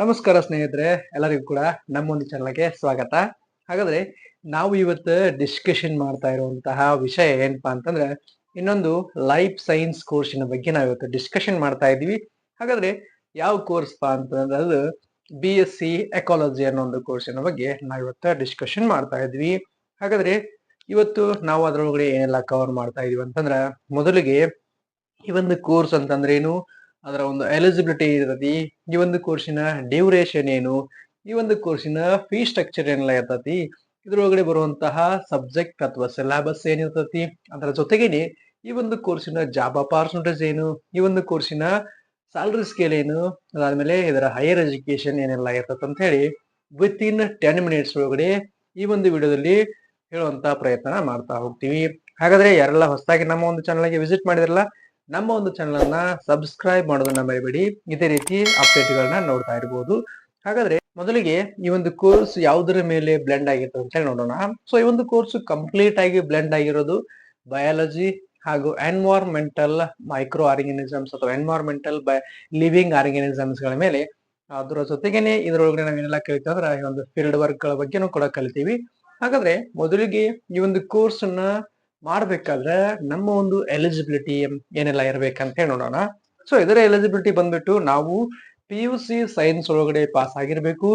ನಮಸ್ಕಾರ ಸ್ನೇಹಿತರೆ, ಎಲ್ಲರಿಗೂ ಕೂಡ ನಮ್ಮೊಂದು ಚಾನಲ್ಗೆ ಸ್ವಾಗತ. ಹಾಗಾದ್ರೆ ನಾವು ಇವತ್ತು ಡಿಸ್ಕಷನ್ ಮಾಡ್ತಾ ಇರುವಂತಹ ವಿಷಯ ಏನಪ್ಪಾ ಅಂತಂದ್ರೆ, ಇನ್ನೊಂದು ಲೈಫ್ ಸೈನ್ಸ್ ಕೋರ್ಸಿನ ಬಗ್ಗೆ ನಾವು ಇವತ್ತು ಡಿಸ್ಕಷನ್ ಮಾಡ್ತಾ ಇದ್ವಿ. ಹಾಗಾದ್ರೆ ಯಾವ ಕೋರ್ಸ್ ಪಾ ಅಂತಂದ್ರೆ ಅದು BSc ಎಕಾಲಜಿ ಅನ್ನೋ ಒಂದು ಕೋರ್ಸಿನ ಬಗ್ಗೆ ನಾವು ಇವತ್ತು ಡಿಸ್ಕಷನ್ ಮಾಡ್ತಾ ಇದ್ವಿ. ಹಾಗಾದ್ರೆ ಇವತ್ತು ನಾವು ಅದರೊಳಗಡೆ ಏನೆಲ್ಲ ಕವರ್ ಮಾಡ್ತಾ ಇದೀವಿ ಅಂತಂದ್ರ, ಮೊದಲಿಗೆ ಈ ಒಂದು ಕೋರ್ಸ್ ಅಂತಂದ್ರೆ ಏನು, ಅದರ ಒಂದು ಎಲಿಜಿಬಿಲಿಟಿ ಇರ್ತತಿ, ಈ ಒಂದು ಕೋರ್ಸಿನ ಡ್ಯೂರೇಷನ್ ಏನು, ಈ ಒಂದು ಕೋರ್ಸಿನ ಫೀ ಸ್ಟ್ರಕ್ಚರ್ ಏನೆಲ್ಲ ಇರ್ತತಿ, ಇದ್ರೊಳಗಡೆ ಬರುವಂತಹ ಸಬ್ಜೆಕ್ಟ್ ಅಥವಾ ಸಿಲೆಬಸ್ ಏನಿರ್ತತಿ, ಅದರ ಜೊತೆಗೇನೆ ಈ ಒಂದು ಕೋರ್ಸಿನ ಜಾಬ್ ಅಪಾರ್ಚುನಿಟೀಸ್ ಏನು, ಈ ಒಂದು ಕೋರ್ಸಿನ ಸ್ಯಾಲರಿ ಸ್ಕೇಲ್ ಏನು, ಅದಾದ್ಮೇಲೆ ಇದರ ಹೈಯರ್ ಎಜುಕೇಶನ್ ಏನೆಲ್ಲ ಇರ್ತದೆ ಅಂತ ಹೇಳಿ ವಿತ್ ಇನ್ 10 ಮಿನಿಟ್ಸ್ ಒಳಗಡೆ ಈ ಒಂದು ವಿಡಿಯೋದಲ್ಲಿ ಹೇಳುವಂತ ಪ್ರಯತ್ನ ಮಾಡ್ತಾ ಹೋಗ್ತೀವಿ. ಹಾಗಾದ್ರೆ ಯಾರೆಲ್ಲ ಹೊಸದಾಗಿ ನಮ್ಮ ಒಂದು ಚಾನಲ್ಗೆ ವಿಸಿಟ್ ಮಾಡಿದ್ರಲ್ಲ, ನಮ್ಮ ಒಂದು ಚಾನಲ್ ಅನ್ನ ಸಬ್ಸ್ಕ್ರೈಬ್ ಮಾಡೋದನ್ನ ಮರಿಬೇಡಿ. ಇದೇ ರೀತಿ ಅಪ್ಡೇಟ್ ಗಳನ್ನ ನೋಡ್ತಾ ಇರಬಹುದು. ಹಾಗಾದ್ರೆ ಮೊದಲಿಗೆ ಈ ಒಂದು ಕೋರ್ಸ್ ಯಾವುದರ ಮೇಲೆ ಬ್ಲೆಂಡ್ ಆಗಿರ್ತದೆ ಅಂತ ಹೇಳಿ ನೋಡೋಣ. ಸೊ ಈ ಒಂದು ಕೋರ್ಸ್ ಕಂಪ್ಲೀಟ್ ಆಗಿ ಬ್ಲೆಂಡ್ ಆಗಿರೋದು ಬಯಾಲಜಿ ಹಾಗೂ ಎನ್ವೈರ್ಮೆಂಟಲ್ ಮೈಕ್ರೋ ಆರ್ಗನಿಸಮ್ಸ್ ಅಥವಾ ಎನ್ವೈರ್ಮೆಂಟಲ್ ಲಿವಿಂಗ್ ಆರ್ಗನಿಸಮ್ಸ್ ಗಳ ಮೇಲೆ. ಅದರ ಜೊತೆಗೇನೆ ಇದರೊಳಗಡೆ ನಾವೇನೆಲ್ಲ ಕಲಿತೀವಿ ಅಂದ್ರೆ ಈ ಒಂದು ಫೀಲ್ಡ್ ವರ್ಕ್ ಗಳ ಬಗ್ಗೆನೂ ಕೂಡ ಕಲಿತೀವಿ. ಹಾಗಾದ್ರೆ ಮೊದಲಿಗೆ ಈ ಒಂದು ಕೋರ್ಸ್ ಅನ್ನ ಮಾಡ್ಬೇಕಾದ್ರೆ ನಮ್ಮ ಒಂದು ಎಲಿಜಿಬಿಲಿಟಿ ಏನೆಲ್ಲ ಇರ್ಬೇಕಂತ ಹೇಳಿ ನೋಡೋಣ. ಸೊ ಇದರ ಎಲಿಜಿಬಿಲಿಟಿ ಬಂದ್ಬಿಟ್ಟು ನಾವು PUC ಸೈನ್ಸ್ ಒಳಗಡೆ ಪಾಸ್ ಆಗಿರ್ಬೇಕು.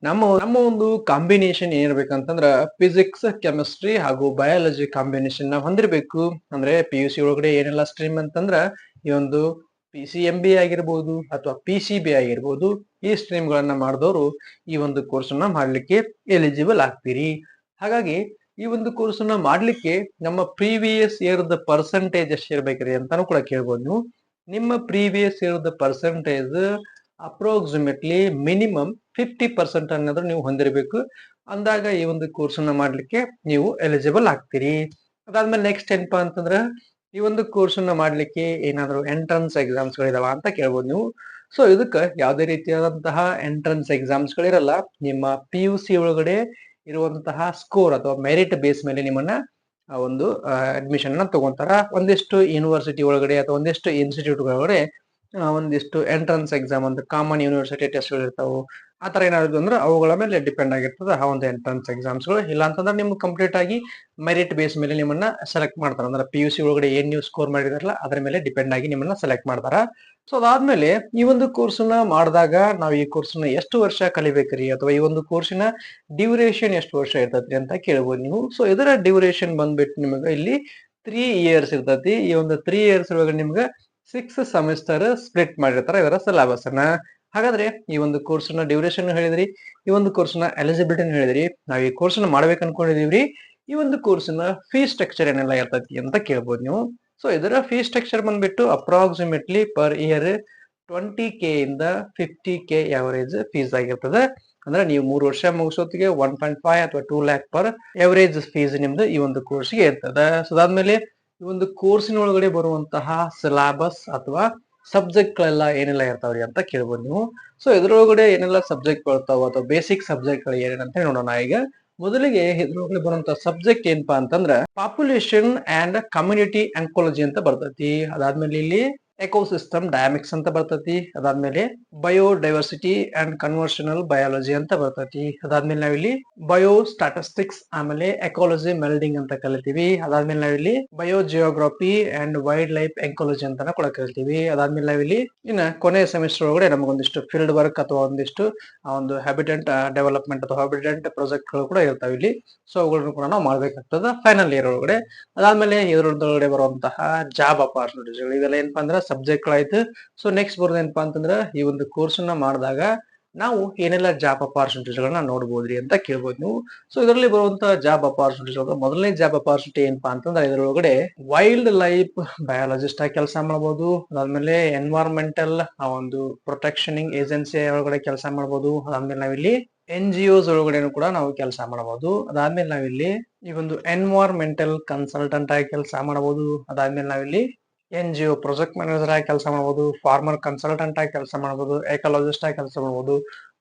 ನಮ್ಮ ಒಂದು ಕಾಂಬಿನೇಷನ್ ಏನಿರ್ಬೇಕಂತಂದ್ರ ಫಿಸಿಕ್ಸ್, ಕೆಮಿಸ್ಟ್ರಿ ಹಾಗೂ ಬಯಾಲಜಿ ಕಾಂಬಿನೇಷನ್ ನ ಹೊಂದಿರಬೇಕು. ಅಂದ್ರೆ PUC ಒಳಗಡೆ ಏನೆಲ್ಲ ಸ್ಟ್ರೀಮ್ ಅಂತಂದ್ರ ಈ ಒಂದು PCMB ಆಗಿರ್ಬೋದು ಅಥವಾ PCB ಆಗಿರ್ಬೋದು, ಈ ಸ್ಟ್ರೀಮ್ ಗಳನ್ನ ಮಾಡಿದವರು ಈ ಒಂದು ಕೋರ್ಸ್ ಅನ್ನ ಮಾಡ್ಲಿಕ್ಕೆ ಎಲಿಜಿಬಲ್ ಆಗ್ತೀರಿ. ಹಾಗಾಗಿ ಈ ಒಂದು ಕೋರ್ಸ್ ಅನ್ನ ಮಾಡ್ಲಿಕ್ಕೆ ನಮ್ಮ ಪ್ರೀವಿಯಸ್ ಇಯರ್ ದ ಪರ್ಸೆಂಟೇಜ್ ಎಷ್ಟು ಇರ್ಬೇಕ್ರಿ ಅಂತಾನು ಕೂಡ ಕೇಳ್ಬೋದು ನೀವು. ನಿಮ್ಮ previous here the percentage approximately minimum 50% ಅನ್ನೋದ್ರ ನೀವು ಹೊಂದಿರಬೇಕು. ಅಂದಾಗ ಈ ಒಂದು ಕೋರ್ಸ್ ಅನ್ನ ಮಾಡ್ಲಿಕ್ಕೆ ನೀವು ಎಲಿಜಿಬಲ್ ಆಗ್ತೀರಿ. ಅದಾದ್ಮೇಲೆ ನೆಕ್ಸ್ಟ್ ಏನಪ್ಪಾ ಅಂತಂದ್ರ, ಈ ಒಂದು ಕೋರ್ಸ್ ಅನ್ನ ಮಾಡ್ಲಿಕ್ಕೆ ಏನಾದ್ರು ಎಂಟ್ರನ್ಸ್ ಎಕ್ಸಾಮ್ಸ್ ಗಳಿದಾವ ಅಂತ ಕೇಳ್ಬೋದು ನೀವು. ಸೊ ಇದಕ್ಕ ಯಾವುದೇ ರೀತಿಯಾದಂತಹ ಎಂಟ್ರನ್ಸ್ ಎಕ್ಸಾಮ್ಸ್ ಗಳಿರಲ್ಲ. ನಿಮ್ಮ PUC ಒಳಗಡೆ ಇರುವಂತಹ ಸ್ಕೋರ್ ಅಥವಾ ಮೆರಿಟ್ ಬೇಸ್ ಮೇಲೆ ನಿಮ್ಮನ್ನ ಒಂದು ಅಡ್ಮಿಷನ್ ನ ತಗೊಂತಾರ. ಒಂದಿಷ್ಟು ಯೂನಿವರ್ಸಿಟಿ ಒಳಗಡೆ ಅಥವಾ ಒಂದಿಷ್ಟು ಇನ್ಸ್ಟಿಟ್ಯೂಟ್ ಒಳಗಡೆ ಒಂದಿಷ್ಟು ಎಂಟ್ರನ್ಸ್ ಎಕ್ಸಾಮ್ ಅಂತ ಕಾಮನ್ ಯೂನಿವರ್ಸಿಟಿ ಟೆಸ್ಟ್ ಗಳು ಇರ್ತಾವು. ಆತರ ಏನಾದ್ರು ಅಂದ್ರೆ ಅವುಗಳ ಮೇಲೆ ಡಿಪೆಂಡ್ ಆಗಿರ್ತದೆ ಆ ಒಂದು ಎಂಟ್ರನ್ಸ್ ಎಕ್ಸಾಮ್ಸ್ ಗಳು. ಇಲ್ಲ ಅಂತಂದ್ರೆ ನಿಮ್ಗೆ ಕಂಪ್ಲೀಟ್ ಆಗಿ ಮೆರಿಟ್ ಬೇಸ್ ಮೇಲೆ ನಿಮ್ಮನ್ನ ಸೆಲೆಕ್ಟ್ ಮಾಡ್ತಾರ. ಅಂದ್ರೆ PUC ಒಳಗಡೆ ಏನ್ ನೀವು ಸ್ಕೋರ್ ಮಾಡಿದಾರಲ್ಲ ಅದ್ರ ಮೇಲೆ ಡಿಪೆಂಡ್ ಆಗಿ ನಿಮ್ಮನ್ನ ಸೆಲೆಕ್ಟ್ ಮಾಡ್ತಾರ. ಸೊ ಅದಾದ್ಮೇಲೆ ಈ ಒಂದು ಕೋರ್ಸ್ ನ ಮಾಡಿದಾಗ ನಾವು ಈ ಕೋರ್ಸ್ ನ ಎಷ್ಟು ವರ್ಷ ಕಲಿಬೇಕ್ರಿ ಅಥವಾ ಈ ಒಂದು ಕೋರ್ಸಿನ ಡ್ಯೂರೇಷನ್ ಎಷ್ಟು ವರ್ಷ ಇರ್ತೈತಿ ಅಂತ ಕೇಳ್ಬೋದು ನೀವು. ಸೊ ಇದರ ಡ್ಯೂರೇಷನ್ ಬಂದ್ಬಿಟ್ಟು ನಿಮಗೆ ಇಲ್ಲಿ 3 ಇಯರ್ಸ್ ಇರ್ತೈತಿ. ಈ ಒಂದು 3 ಇಯರ್ಸ್ ಒಳಗೆ ನಿಮ್ಗೆ 6 ಸೆಮಿಸ್ಟರ್ ಸ್ಪ್ಲಿಟ್ ಮಾಡಿರ್ತಾರ ಇದರ ಸಿಲೆಬಸ್ ಅನ್ನ. ಹಾಗಾದ್ರೆ ಈ ಒಂದು ಕೋರ್ಸ್ ನ ಡ್ಯೂರೇಷನ್ ಹೇಳಿದ್ರಿ, ಈ ಒಂದು ಕೋರ್ಸ್ ನ ಎಲಿಜಿಬಿಲಿಟಿ ಹೇಳಿದ್ರಿ, ನಾವ್ ಈ ಕೋರ್ಸ್ ನ ಮಾಡ್ಬೇಕು ಅನ್ಕೊಂಡಿದೀವ್ರಿ. ಈ ಒಂದು ಕೋರ್ಸ್ ನ ಫೀ ಸ್ಟ್ರಕ್ಚರ್ ಏನೆಲ್ಲ ಇರ್ತೈತಿ ಅಂತ ಕೇಳ್ಬೋದು ನೀವು. ಸೊ ಇದರ ಫೀ ಸ್ಟ್ರಕ್ಚರ್ ಬಂದ್ಬಿಟ್ಟು ಅಪ್ರಾಕ್ಸಿಮೇಟ್ಲಿ ಪರ್ ಇಯರ್ 20K ಇಂದ 50K ಅವರೇಜ್ ಫೀಸ್ ಆಗಿರ್ತದೆ. ಅಂದ್ರೆ ನೀವು 3 ವರ್ಷ ಮುಗಿಸೋತ್ತಿಗೆ 1.5 ಅಥವಾ 2 lakh ಪರ್ ಎವರೇಜ್ ಫೀಸ್ ನಿಮ್ದು ಈ ಒಂದು ಕೋರ್ಸ್ಗೆ ಇರ್ತದೆ. ಸೊ ಅದಾದ್ಮೇಲೆ ಈ ಒಂದು ಕೋರ್ಸಿನ ಒಳಗಡೆ ಬರುವಂತಹ ಸಿಲೆಬಸ್ ಅಥವಾ ಸಬ್ಜೆಕ್ಟ್ ಗಳೆಲ್ಲ ಏನೆಲ್ಲ ಇರ್ತಾವ್ರಿ ಅಂತ ಕೇಳ್ಬೋದು ನೀವು. ಸೊ ಇದ್ರೊಳಗಡೆ ಏನೆಲ್ಲ ಸಬ್ಜೆಕ್ಟ್ ಬರ್ತಾವ ಅಥವಾ ಬೇಸಿಕ್ ಸಬ್ಜೆಕ್ಟ್ ಗಳು ಏನೇನಂತ ನೋಡೋಣ. ಈಗ ಮೊದಲಿಗೆ ಇದ್ರೊಳಗಡೆ ಬರುವಂತ ಸಬ್ಜೆಕ್ಟ್ ಏನಪ್ಪಾ ಅಂತಂದ್ರ ಪಾಪ್ಯುಲೇಷನ್ ಅಂಡ್ ಕಮ್ಯುನಿಟಿ ಆಂಕೋಲಜಿ ಅಂತ ಬರ್ತೈತಿ. ಅದಾದ್ಮೇಲೆ ಇಲ್ಲಿ ಎಕೋಸಿಸ್ಟಮ್ ಡೈನಾಮಿಕ್ಸ್ ಅಂತ ಬರ್ತೈತಿ. ಅದಾದ್ಮೇಲೆ ಬಯೋಡೈವರ್ಸಿಟಿ ಅಂಡ್ ಕನ್ವರ್ಷನಲ್ ಬಯಾಲಜಿ ಅಂತ ಬರ್ತೈತಿ. ಅದಾದ್ಮೇಲೆ ನಾವಿಲ್ಲಿ ಬಯೋ ಸ್ಟಾಟಿಸ್ಟಿಕ್ಸ್, ಆಮೇಲೆ ಎಕಾಲಜಿ ಮೆಲ್ಡಿಂಗ್ ಅಂತ ಕಲಿತೀವಿ. ಅದಾದ್ಮೇಲೆ ನಾವಿಲ್ಲಿ biogeography and wildlife ecology ಅಂತ ಕೂಡ ಕಲಿತೀವಿ. ಅದಾದ್ಮೇಲೆ ನಾವಿಲ್ಲಿ ಇನ್ನ ಕೊನೆಯ ಸೆಮಿಸ್ಟರ್ ಒಳಗಡೆ ನಮಗೊಂದಿಷ್ಟು ಫೀಲ್ಡ್ ವರ್ಕ್ ಅಥವಾ ಒಂದಿಷ್ಟು ಒಂದು ಹ್ಯಾಬಿಟೆಂಟ್ ಡೆವಲಪ್ಮೆಂಟ್ ಅಥವಾ ಹ್ಯಾಬಿಟೆಂಟ್ ಪ್ರಾಜೆಕ್ಟ್ ಗಳು ಕೂಡ ಇರ್ತಾವ ಇಲ್ಲಿ. ಸೊ ಅವುಗಳನ್ನು ಕೂಡ ನಾವು ಮಾಡ್ಬೇಕಾಗ್ತದ ಫೈನಲ್ ಇಯರ್ ಒಳಗಡೆ. ಅದಾದ್ಮೇಲೆ ಇದರೊಳಗಡೆ ಬರುವಂತಹ ಜಾಬ್ ಅಪಾರ್ಚುನಿಟೀಸ್ ಇವೆಲ್ಲ ಏನಪ್ಪಾ ಅಂದ್ರೆ ಸಬ್ಜೆಕ್ಟ್ ಗಳಾಯ್ತು. ಸೊ ನೆಕ್ಸ್ಟ್ ಬರೋದು ಏನಪ್ಪಾ ಅಂತಂದ್ರೆ ಈ ಒಂದು ಕೋರ್ಸ್ ಅನ್ನ ಮಾಡಿದಾಗ ನಾವು ಏನೆಲ್ಲ ಜಾಬ್ ಅಪಾರ್ಚುನಿಟೀಸ್ ಗಳನ್ನ ನೋಡ್ಬೋದ್ರಿ ಅಂತ ಕೇಳ್ಬೋದು ನೀವು. ಸೊ ಇದರಲ್ಲಿ ಬರುವಂತಹ ಜಾಬ್ ಅಪಾರ್ಚುನಿಟೀಸ್ ಒಳಗೆ ಮೊದಲನೇ ಜಾಬ್ ಅಪಾರ್ಚುನಿಟಿ ಏನಪ್ಪಾ ಅಂತಂದ್ರೆ ಇದರೊಳಗಡೆ ವೈಲ್ಡ್ ಲೈಫ್ ಬಯಾಲಜಿಸ್ಟ್ ಆಗಿ ಕೆಲಸ ಮಾಡಬಹುದು. ಅದಾದ್ಮೇಲೆ ಎನ್ವೈರ್ಮೆಂಟಲ್ ಒಂದು ಪ್ರೊಟೆಕ್ಷನಿಂಗ್ ಏಜೆನ್ಸಿ ಒಳಗಡೆ ಕೆಲಸ ಮಾಡಬಹುದು. ಅದಾದ್ಮೇಲೆ ನಾವಿಲ್ಲಿ NGOs ಒಳಗಡೆನೂ ಕೂಡ ನಾವು ಕೆಲಸ ಮಾಡಬಹುದು. ಅದಾದ್ಮೇಲೆ ನಾವಿಲ್ಲಿ ಈ ಒಂದು ಎನ್ವೈರ್ಮೆಂಟಲ್ ಕನ್ಸಲ್ಟೆಂಟ್ ಆಗಿ ಕೆಲಸ ಮಾಡಬಹುದು. ಅದಾದ್ಮೇಲೆ ನಾವಿಲ್ಲಿ NGO ಪ್ರಾಜೆಕ್ಟ್ ಮ್ಯಾನೇಜರ್ ಆಗಿ ಕೆಲಸ ಮಾಡಬಹುದು, ಫಾರ್ಮರ್ ಕನ್ಸಲ್ಟೆಂಟ್ ಆಗಿ ಕೆಲಸ ಮಾಡಬಹುದು, ಎಕಾಲಜಿಸ್ಟ್ ಆಗಿ ಕೆಲಸ ಮಾಡಬಹುದು,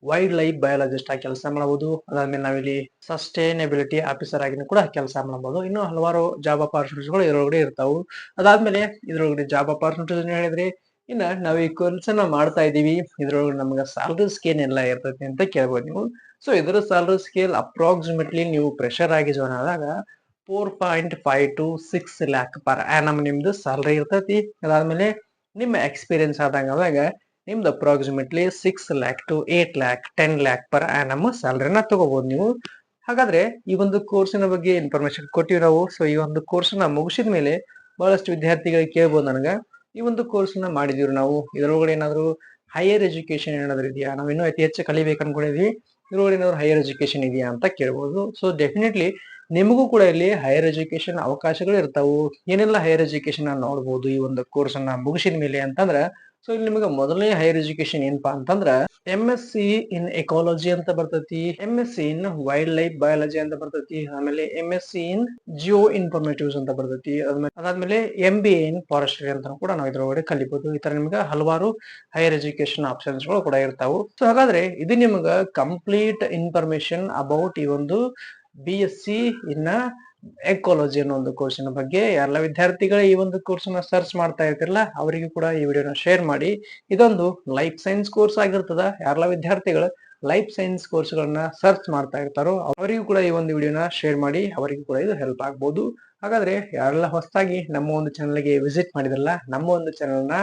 ವೈಲ್ಡ್ ಲೈಫ್ ಬಯಾಲಜಿಸ್ಟ್ ಆಗಿ ಕೆಲಸ ಮಾಡಬಹುದು. ಅದಾದ್ಮೇಲೆ ನಾವಿಲ್ಲಿ ಸಸ್ಟೈನಬಿಲಿಟಿ ಆಫೀಸರ್ ಆಗಿನೂ ಕೂಡ ಕೆಲಸ ಮಾಡಬಹುದು. ಇನ್ನು ಹಲವಾರು ಜಾಬ್ ಅಪಾರ್ಚುನಿಟೀಸ್ ಗಳು ಇದರೊಳಗಡೆ ಇರ್ತಾವು. ಅದಾದ್ಮೇಲೆ ಇದರೊಳಗಡೆ ಜಾಬ್ ಅಪಾರ್ಚುನಿಟೀಸ್ ಹೇಳಿದ್ರಿ, ಇನ್ನ ನಾವ್ ಈ ಕೋರ್ಸನ್ನ ಮಾಡ್ತಾ ಇದೀವಿ, ಇದ್ರೊಳಗೆ ನಮ್ಗ ಸ್ಯಾಲರಿ ಸ್ಕೇಲ್ ಎಲ್ಲ ಇರ್ತೈತಿ ಅಂತ ಕೇಳ್ಬೋದು ನೀವು. ಸೊ ಇದರ ಸ್ಯಾಲರಿ ಸ್ಕೇಲ್ ಅಪ್ರಾಕ್ಸಿಮೇಟ್ಲಿ ನೀವು ಪ್ರೆಷರ್ ಆಗಿ ಜಾಯ್ನ್ ಆದಾಗ 4.5 to 6 ಲ್ಯಾಕ್ ಪರ್ ಆನಮ್ ನಿಮ್ದು ಸ್ಯಾಲರಿ ಇರ್ತೈತಿ. ಅದಾದ್ಮೇಲೆ ನಿಮ್ಮ ಎಕ್ಸ್ಪೀರಿಯನ್ಸ್ ಆದಾಗ ನಿಮ್ದು approximately 6 lakh to 8 lakh 10 lakh per annum ಸ್ಯಾಲರಿನ ತಗೋಬಹುದು ನೀವು. ಹಾಗಾದ್ರೆ ಈ ಒಂದು ಕೋರ್ಸಿನ ಬಗ್ಗೆ ಇನ್ಫಾರ್ಮೇಶನ್ ಕೊಟ್ಟಿವಿ ನಾವು. ಸೊ ಈ ಒಂದು ಕೋರ್ಸ್ನ ಮುಗಿಸಿದ ಮೇಲೆ ಬಹಳಷ್ಟು ವಿದ್ಯಾರ್ಥಿಗಳಿಗೆ ಕೇಳ್ಬೋದು ನನಗ, ಈ ಒಂದು ಕೋರ್ಸ್ನ ಮಾಡಿದೀವಿ ನಾವು, ಇದರೊಳಗಡೆ ಏನಾದ್ರು ಹೈಯರ್ ಎಜುಕೇಶನ್ ಏನಾದ್ರು ಇದೆಯಾ, ನಾವು ಇನ್ನೂ ಅತಿ ಹೆಚ್ಚು ಕಲಿಬೇಕು ಅನ್ಕೊಂಡಿದ್ವಿ, ಇದ್ರೊಳಗಡೆ ಏನಾದ್ರು ಹೈಯರ್ ಎಜುಕೇಶನ್ ಇದೆಯಾ ಅಂತ ಕೇಳ್ಬೋದು. ಸೊ ಡೆಫಿನೆಟ್ಲಿ ನಿಮಗೂ ಕೂಡ ಇಲ್ಲಿ ಹೈಯರ್ ಎಜುಕೇಶನ್ ಅವಕಾಶಗಳು ಇರ್ತಾವು. ಏನೆಲ್ಲ ಹೈಯರ್ ಎಜುಕೇಶನ್ ನೋಡ್ಬೋದು ಈ ಒಂದು ಕೋರ್ಸ್ ಅನ್ನ ಮುಗಿಸಿದ ಮೇಲೆ ಅಂತಂದ್ರ, ಸೊ ಇಲ್ಲಿ ನಿಮಗೆ ಮೊದಲನೇ ಹೈಯರ್ ಎಜುಕೇಶನ್ ಏನಪ್ಪಾ ಅಂತಂದ್ರ MSc ಇನ್ ಎಕಾಲಜಿ ಅಂತ ಬರ್ತೈತಿ, MSc ಇನ್ ವೈಲ್ಡ್ ಲೈಫ್ ಬಯಾಲಜಿ ಅಂತ ಬರ್ತೈತಿ, ಆಮೇಲೆ MSc ಇನ್ ಜಿಯೋ ಇನ್ಫಾರ್ಮೇಟಿವ್ಸ್ ಅಂತ ಬರ್ತೈತಿ, ಅದಾದ್ಮೇಲೆ MBA ಇನ್ ಫಾರೆಸ್ಟ್ರಿ ಅಂತ ಕೂಡ ನಾವು ಇದ್ರೊಳಗಡೆ ಕಲಿಬಹುದು. ಈ ತರ ನಿಮ್ಗೆ ಹಲವಾರು ಹೈಯರ್ ಎಜುಕೇಶನ್ ಆಪ್ಷನ್ಸ್ ಗಳು ಕೂಡ ಇರ್ತಾವು. ಸೊ ಹಾಗಾದ್ರೆ ಇದು ನಿಮ್ಗ ಕಂಪ್ಲೀಟ್ ಇನ್ಫಾರ್ಮೇಶನ್ ಅಬೌಟ್ ಈ ಒಂದು BSc ಇನ್ನ ಎಕಾಲಜಿ ಅನ್ನೋ ಒಂದು ಕೋರ್ಸಿನ ಬಗ್ಗೆ. ಎಲ್ಲ ವಿದ್ಯಾರ್ಥಿಗಳು ಈ ಒಂದು ಕೋರ್ಸ್ ನ ಸರ್ಚ್ ಮಾಡ್ತಾ ಇರ್ತಿರಲ್ಲ, ಅವರಿಗೂ ಕೂಡ ಈ ವಿಡಿಯೋನ ಶೇರ್ ಮಾಡಿ. ಇದೊಂದು ಲೈಫ್ ಸೈನ್ಸ್ ಕೋರ್ಸ್ ಆಗಿರ್ತದ. ಯಾರೆಲ್ಲ ವಿದ್ಯಾರ್ಥಿಗಳು ಲೈಫ್ ಸೈನ್ಸ್ ಕೋರ್ಸ್ ಗಳನ್ನ ಸರ್ಚ್ ಮಾಡ್ತಾ ಇರ್ತಾರೋ ಅವರಿಗೂ ಕೂಡ ಈ ಒಂದು ವಿಡಿಯೋನ ಶೇರ್ ಮಾಡಿ, ಅವರಿಗೂ ಕೂಡ ಇದು ಹೆಲ್ಪ್ ಆಗ್ಬೋದು. ಹಾಗಾದ್ರೆ ಯಾರೆಲ್ಲ ಹೊಸದಾಗಿ ನಮ್ಮ ಒಂದು ಚಾನಲ್ಗೆ ವಿಸಿಟ್ ಮಾಡಿದ್ರಲ್ಲ, ನಮ್ಮ ಒಂದು ಚಾನಲ್ ನ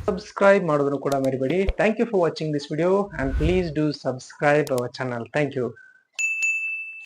ಸಬ್ಸ್ಕ್ರೈಬ್ ಮಾಡೋದನ್ನು ಕೂಡ ಮರಿಬೇಡಿ. Thank you for watching this video and please do subscribe our channel. Thank you.